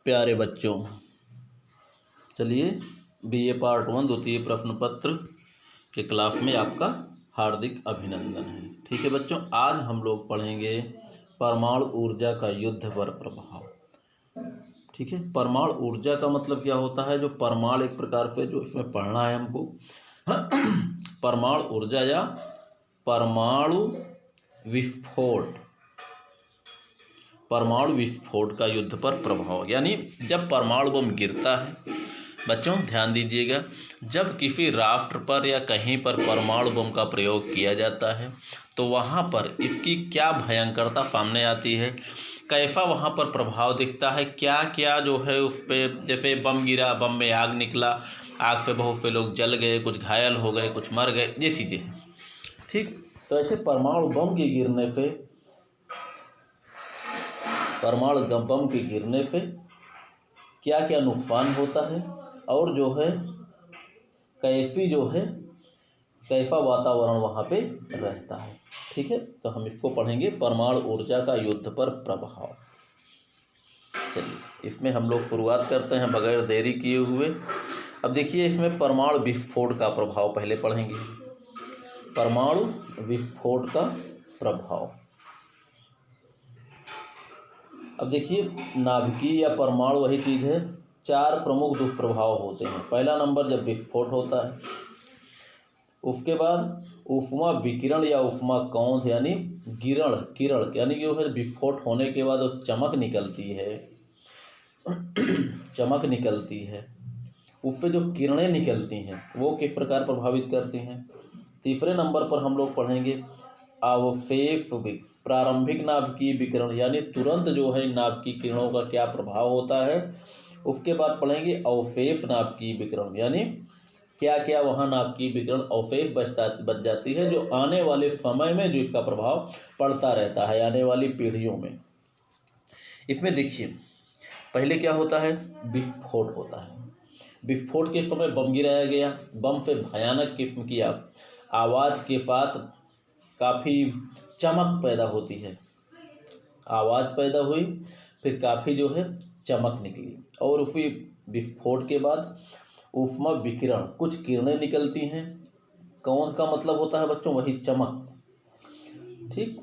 प्यारे बच्चों, चलिए बीए पार्ट 1 द्वितीय प्रश्न पत्र के क्लास में आपका हार्दिक अभिनंदन है। ठीक है बच्चों, आज हम लोग पढ़ेंगे परमाणु ऊर्जा का युद्ध पर प्रभाव। ठीक है, परमाणु ऊर्जा का मतलब क्या होता है? जो परमाणु एक प्रकार से जो इसमें पढ़ना है हमको परमाणु ऊर्जा या परमाणु विस्फोट, परमाणु विस्फोट का युद्ध पर प्रभाव। यानी जब परमाणु बम गिरता है, बच्चों ध्यान दीजिएगा, जब किसी राष्ट्र पर या कहीं पर परमाणु बम का प्रयोग किया जाता है तो वहाँ पर इसकी क्या भयंकरता सामने आती है, कैसा वहाँ पर प्रभाव दिखता है, क्या क्या जो है उस पर, जैसे बम गिरा, बम में आग निकला, आग से बहुत से लोग जल गए, कुछ घायल हो गए, कुछ मर गए, ये चीज़ें हैं। ठीक, तो ऐसे परमाणु बम के गिरने से, परमाणु बम के गिरने से क्या क्या नुकसान होता है और जो है कैसी जो है कैसा वातावरण वहाँ पे रहता है। ठीक है, तो हम इसको पढ़ेंगे परमाणु ऊर्जा का युद्ध पर प्रभाव। चलिए इसमें हम लोग शुरुआत करते हैं बगैर देरी किए हुए। अब देखिए, इसमें परमाणु विस्फोट का प्रभाव पहले पढ़ेंगे। परमाणु विस्फोट का प्रभाव। अब देखिए, नाभिकीय या परमाणु वही चीज़ है, 4 प्रमुख दुष्प्रभाव होते हैं। पहला नंबर जब विस्फोट होता है, उसके बाद ऊष्मा विकिरण या ऊष्मा कौंध यानी किरण यानी जो है विस्फोट होने के बाद वो चमक निकलती है चमक निकलती है, उससे जो किरणें निकलती हैं वो किस प्रकार प्रभावित करती हैं। तीसरे नंबर पर हम लोग पढ़ेंगे अवशेष प्रारंभिक नाभिकीय विकिरण, यानी तुरंत जो है नाभिकीय किरणों का क्या प्रभाव होता है। उसके बाद पढ़ेंगे अवशेष नाभिकीय विकिरण, यानी क्या क्या वहाँ नाभिकीय विकिरण अवशेष बच जाती है, जो आने वाले समय में जो इसका प्रभाव पड़ता रहता है, आने वाली पीढ़ियों में। इसमें देखिए, पहले क्या होता है, विस्फोट होता है। विस्फोट के समय बम गिराया गया, बम से भयानक किस्म की आवाज़ के साथ काफ़ी चमक पैदा होती है, आवाज़ पैदा हुई, फिर काफ़ी जो है चमक निकली, और उसी विस्फोट के बाद ऊष्मा विकिरण, कुछ किरणें निकलती हैं। कौन का मतलब होता है बच्चों, वही चमक। ठीक,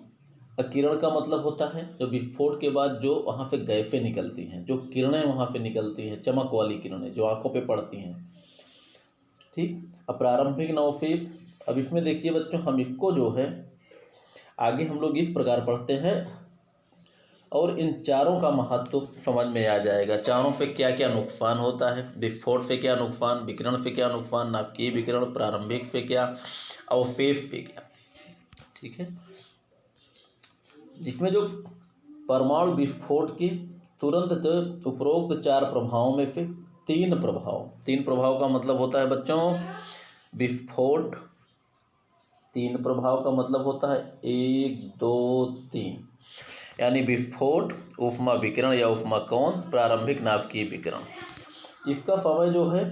किरण का मतलब होता है जो विस्फोट के बाद जो वहाँ से गैसें निकलती हैं, जो किरणें वहाँ से निकलती हैं, चमक वाली किरणें जो आंखों पे पड़ती हैं। ठीक, अब प्रारंभिक नवशेष। अब इसमें देखिए बच्चों, हम इसको जो है आगे हम लोग इस प्रकार पढ़ते हैं और इन चारों का महत्व समझ में आ जाएगा। चारों से क्या क्या नुकसान होता है, विस्फोट से क्या नुकसान, विकिरण से क्या नुकसान, नाभिकीय विकिरण, प्रारंभिक से क्या, अवशेष से क्या। ठीक है, जिसमें जो परमाणु विस्फोट के तुरंत उपरोक्त 4 प्रभावों में से 3 प्रभाव का मतलब होता है बच्चों विस्फोट। 3 प्रभाव का मतलब होता है 1 2 3, यानी विस्फोट, ऊष्मा विकिरण या ऊष्मा कौंध, प्रारंभिक नाभिकीय विकिरण। इसका समय जो है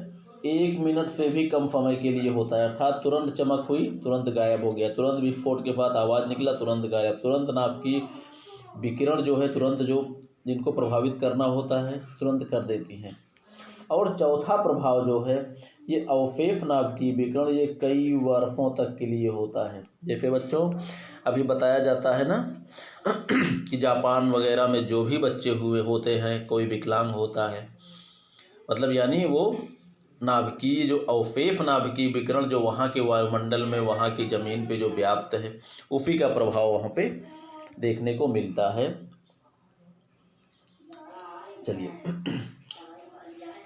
1 मिनट से भी कम समय के लिए होता है, अर्थात तुरंत चमक हुई, तुरंत गायब हो गया, तुरंत विस्फोट के साथ आवाज़ निकला, तुरंत गायब, तुरंत नाभिकीय विकिरण जो है तुरंत जो जिनको प्रभावित करना होता है तुरंत कर देती हैं। और चौथा प्रभाव जो है ये अवशेष नाभिकीय विकिरण, ये कई वर्षों तक के लिए होता है। जैसे बच्चों अभी बताया जाता है ना कि जापान वगैरह में जो भी बच्चे हुए होते हैं, कोई विकलांग होता है, मतलब यानी वो नाभिकीय जो अवशेष नाभिकीय विकिरण जो वहाँ के वायुमंडल में, वहाँ की ज़मीन पे जो व्याप्त है, उसी का प्रभाव वहाँ पे देखने को मिलता है। चलिए,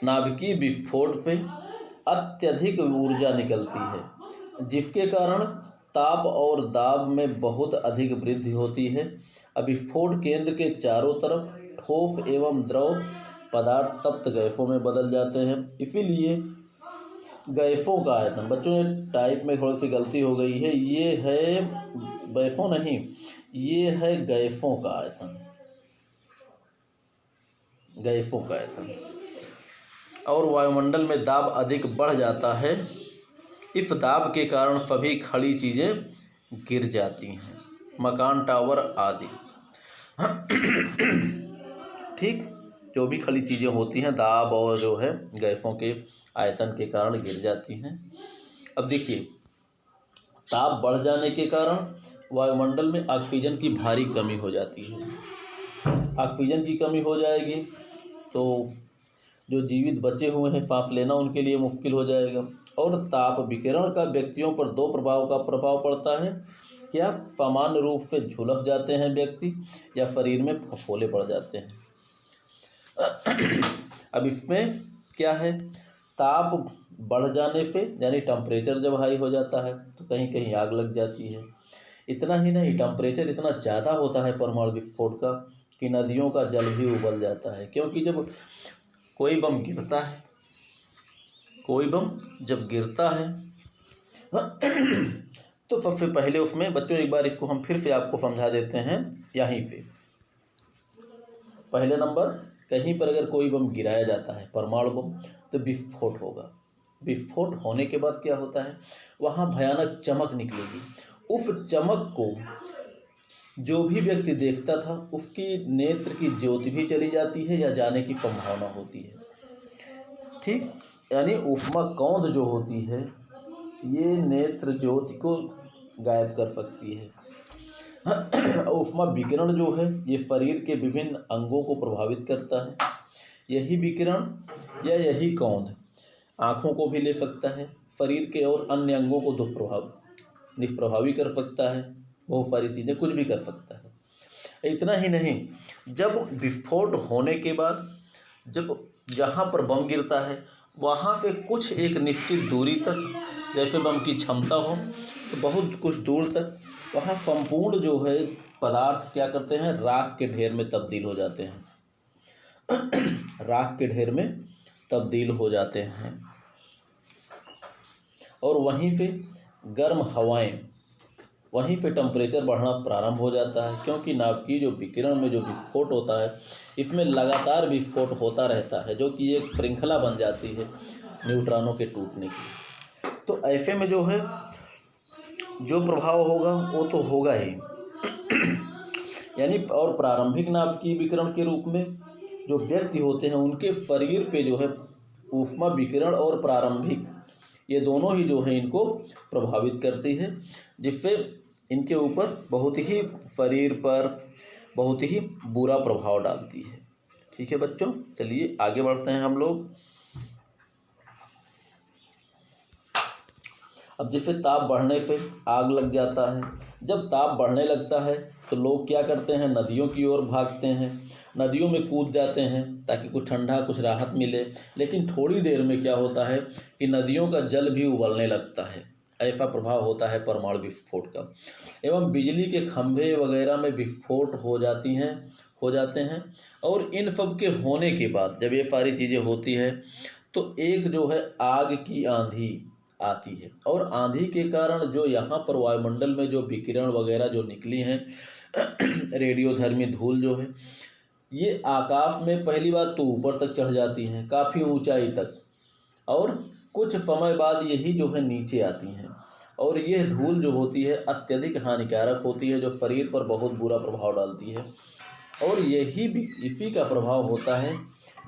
नाभिकीय विस्फोट से अत्यधिक ऊर्जा निकलती है, जिसके कारण ताप और दाब में बहुत अधिक वृद्धि होती है। अब विस्फोट केंद्र के चारों तरफ ठोस एवं द्रव पदार्थ तप्त गैसों में बदल जाते हैं। इसीलिए गैसों का आयतन, बच्चों ये टाइप में थोड़ी सी गलती हो गई है, ये है गैसों नहीं, ये है गैसों का आयतन, गैसों का आयतन। और वायुमंडल में दाब अधिक बढ़ जाता है, इस दाब के कारण सभी खड़ी चीज़ें गिर जाती हैं, मकान, टावर आदि। ठीक, जो भी खली चीज़ें होती हैं दाब और जो है गैसों के आयतन के कारण गिर जाती हैं। अब देखिए, ताप बढ़ जाने के कारण वायुमंडल में ऑक्सीजन की भारी कमी हो जाती है। ऑक्सीजन की कमी हो जाएगी तो जो जीवित बचे हुए हैं सांस लेना उनके लिए मुश्किल हो जाएगा। और ताप विकिरण का व्यक्तियों पर दो प्रभाव का प्रभाव पड़ता है। क्या? सामान्य रूप से झुलस जाते हैं व्यक्ति या शरीर में फफोले पड़ जाते हैं। अब इसमें क्या है, ताप बढ़ जाने से यानी टेम्परेचर जब हाई हो जाता है तो कहीं कहीं आग लग जाती है। इतना ही नहीं, टेम्परेचर इतना ज़्यादा होता है परमाणु विस्फोट का कि नदियों का जल भी उबल जाता है। क्योंकि जब कोई बम गिरता है, कोई बम जब गिरता है तो सबसे पहले उसमें, बच्चों एक बार इसको हम फिर से आपको समझा देते हैं यहीं से। पहले नंबर, कहीं पर अगर कोई बम गिराया जाता है परमाणु बम तो विस्फोट होगा। विस्फोट होने के बाद क्या होता है, वहाँ भयानक चमक निकलेगी। उस चमक को जो भी व्यक्ति देखता था उसकी नेत्र की ज्योति भी चली जाती है या जाने की संभावना होती है। ठीक, यानी ऊष्माकौंध जो होती है ये नेत्र ज्योति को गायब कर सकती है। ऊष्मा विकिरण जो है ये शरीर के विभिन्न अंगों को प्रभावित करता है। यही विकिरण या यही कौंध आँखों को भी ले सकता है, शरीर के और अन्य अंगों को निष्प्रभावी कर सकता है, बहुत सारी चीज़ें कुछ भी कर सकता है। इतना ही नहीं, जब विस्फोट होने के बाद जब जहाँ पर बम गिरता है वहाँ से कुछ एक निश्चित दूरी तक, जैसे बम की क्षमता हो तो बहुत कुछ दूर तक वहाँ संपूर्ण जो है पदार्थ क्या करते हैं, राख के ढेर में तब्दील हो जाते हैं। राख के ढेर में तब्दील हो जाते हैं और वहीं से गर्म हवाएं, वहीं पे टेम्परेचर बढ़ना प्रारंभ हो जाता है। क्योंकि नाभिकीय जो विकिरण में जो विस्फोट होता है इसमें लगातार विस्फोट होता रहता है, जो कि एक श्रृंखला बन जाती है न्यूट्रॉनों के टूटने की। तो ऐसे में जो है जो प्रभाव होगा वो तो होगा ही यानी, और प्रारंभिक नाभिकीय विकिरण के रूप में जो व्यक्ति होते हैं उनके शरीर पे जो है ऊष्मा विकिरण और प्रारंभिक ये दोनों ही जो है इनको प्रभावित करती है, जिससे इनके ऊपर बहुत ही शरीर पर बहुत ही बुरा प्रभाव डालती है। ठीक है बच्चों, चलिए आगे बढ़ते हैं हम लोग। अब जैसे ताप बढ़ने से आग लग जाता है, जब ताप बढ़ने लगता है तो लोग क्या करते हैं, नदियों की ओर भागते हैं, नदियों में कूद जाते हैं ताकि कुछ ठंडा कुछ राहत मिले। लेकिन थोड़ी देर में क्या होता है कि नदियों का जल भी उबलने लगता है। ऐसा प्रभाव होता है परमाणु विस्फोट का। एवं बिजली के खंभे वगैरह में विस्फोट हो जाते हैं। और इन सब के होने के बाद जब ये सारी चीज़ें होती है तो एक जो है आग की आंधी आती है। और आंधी के कारण जो यहाँ पर वायुमंडल में जो विकिरण वगैरह जो निकली हैं रेडियोधर्मी धूल जो है ये आकाश में पहली बात तो ऊपर तक चढ़ जाती हैं, काफ़ी ऊंचाई तक, और कुछ समय बाद यही जो है नीचे आती हैं। और ये धूल जो होती है अत्यधिक हानिकारक होती है, जो शरीर पर बहुत बुरा प्रभाव डालती है। और यही भी इसी का प्रभाव होता है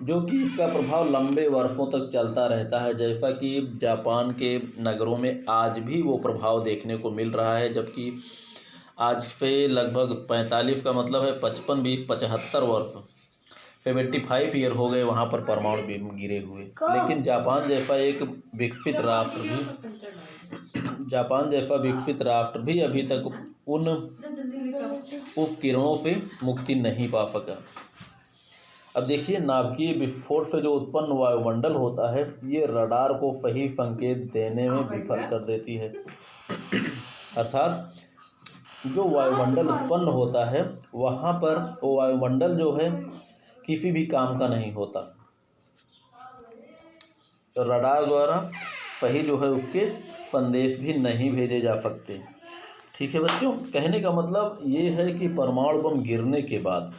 जो कि इसका प्रभाव लंबे वर्षों तक चलता रहता है। जैसा कि जापान के नगरों में आज भी वो प्रभाव देखने को मिल रहा है, जबकि आज से लगभग 45 का मतलब है 55, 20, 75 वर्ष 75 ईयर हो गए वहाँ पर परमाणु बम गिरे हुए। लेकिन जापान जैसा विकसित राष्ट्र भी अभी तक उस किरणों से मुक्ति नहीं पा सका। अब देखिए, नाभिकीय विस्फोट से जो उत्पन्न वायुमंडल होता है ये रडार को सही संकेत देने में विफल कर देती है। अर्थात जो वायुमंडल उत्पन्न होता है वहाँ पर वो वायुमंडल जो है किसी भी काम का नहीं होता, तो रडार द्वारा सही जो है उसके संदेश भी नहीं भेजे जा सकते। ठीक है बच्चों, कहने का मतलब ये है कि परमाणु बम गिरने के बाद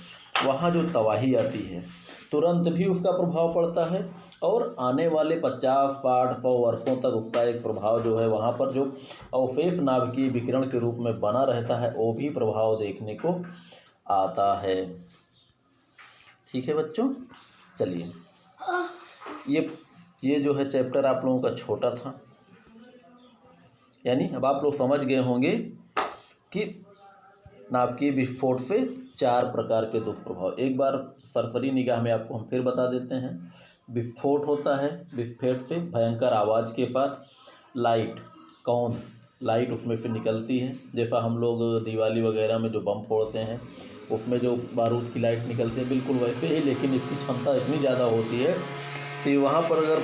वहाँ जो तबाही आती है तुरंत भी उसका प्रभाव पड़ता है, और आने वाले 50, 60, 100 वर्षों तक उसका एक प्रभाव जो है वहाँ पर जो अवशेष नाभिकीय विकिरण के रूप में बना रहता है वो भी प्रभाव देखने को आता है। ठीक है बच्चों, चलिए, ये जो है चैप्टर आप लोगों का छोटा था, यानी अब आप लोग समझ गए होंगे कि नाभिकीय विस्फोट से 4 प्रकार के दुष्प्रभाव। एक बार सरसरी निगाह में आपको हम फिर बता देते हैं। विस्फोट होता है, विस्फोट से भयंकर आवाज़ के साथ लाइट उसमें से निकलती है, जैसा हम लोग दिवाली वगैरह में जो बम फोड़ते हैं उसमें जो बारूद की लाइट निकलती है, बिल्कुल वैसे ही, लेकिन इसकी क्षमता इतनी ज़्यादा होती है कि वहाँ पर अगर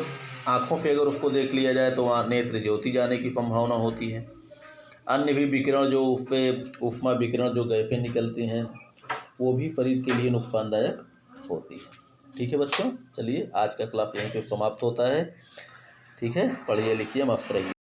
आँखों से अगर उसको देख लिया जाए तो वहाँ नेत्र ज्योति जाने की संभावना होती है। अन्य भी विकिरण जो उससे ऊष्मा विकिरण जो गैसें निकलती हैं वो भी शरीर के लिए नुकसानदायक होती है। ठीक है बच्चों, चलिए आज का क्लास यहीं पे समाप्त होता है। ठीक है, पढ़िए लिखिए, मस्त रहिए।